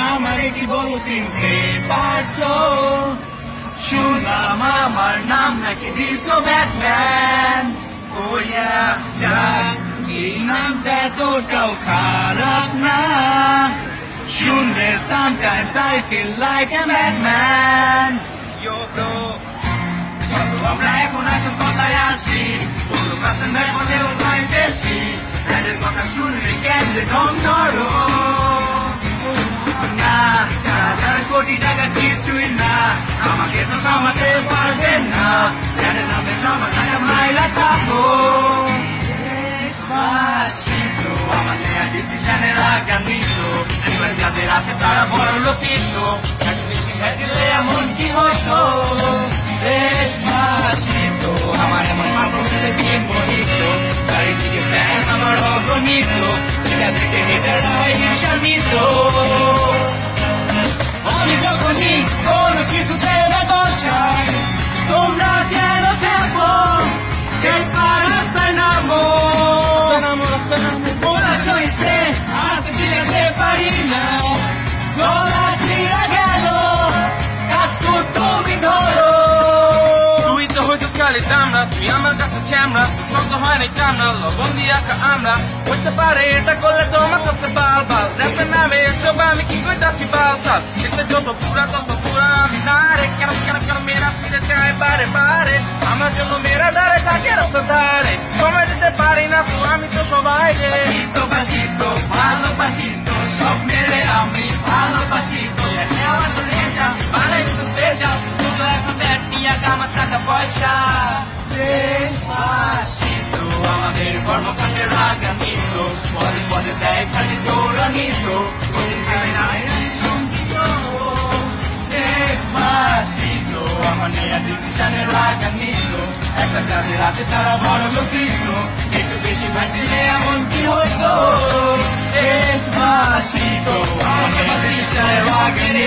আমারে কি বলছিনতে পারছো শুনলাম আমার নাম নাকি দিছো ব্যাটম্যান ও ইয়া যাক এই নামটা এতটাও খারাপ না শুনলে sometimes I feel like a madman yo তো আমরা এখন আসল কথায় আসি পুরো কাছে বলেও নয় বেশি এদের কথা শুনলে কেন যে দম ধরো না 4,000 কোটি টাকা কিছুই না আমাকে তো কামাতে পারবে না এদের নামে সবার টাকা মাইরা খাবো দেশবাসীতো আমাদের ডিসিশনের আগামী তো এবার যাদের আছে তারা বড় লোকিত একটু বেশি খেয়ে দিলে এমন কি হতো দেশবাসীতো আমার এমন মাধ্যমে বিয়ে মোহিত চারিদিকে ফ্যান আমার অগণিত যাদেরকে হেটার হয় ঈর্ষান্বিত আমি যখনই কোনো কিছুতে বসাই তোমরা কেন থাকবো রাস্তায় নামো ওরা সইছে আর তো চিরাতে পারি না গলা চিরা গেল কাকু তুমি ধরো তুই তো হয়তো খালি দামরা তুই আমার কাছে ছ্যামরা শব্দ হয় নাই চামড়া লবণ দিয়া আমরা হইতে পারে এটা করলে তোমার করতে বাল বাল র্যাপের নামে এসব আমি কি কইতাছি বাল বাল দেখতে যত পুরা আমি না রে কেন কেন কেন মেয়েরা ফিরে চায় বারে বারে আমার জন্য মেয়েরা দাঁড়ে থাকে রক্ত ধারে সময় দিতে পারি না তো আমি তো সবাই রে বাসিতো বাসিতো ভালোবাসিতো সব মেরে আমি ভালোবাসিতো আমার তো নেশা বানাই তো স্পেশাল তুই এখন ব্যাট নিয়ে কামাস টাকা পয়সা দেশবাসিতো আমাদের কর্মকাণ্ডের আগামী তো পদে পদে দেয় খালি দৌড়ানিত সঙ্গীত দেশবাসিতো আমাদের ডিসিশনের আগামী তো একটা যাদের আছে তারা বড় লোকিত একটু বেশি ভাটিলে এমন কি হতো দেশবাসিতো আমাদের ডিসিশনের আগামী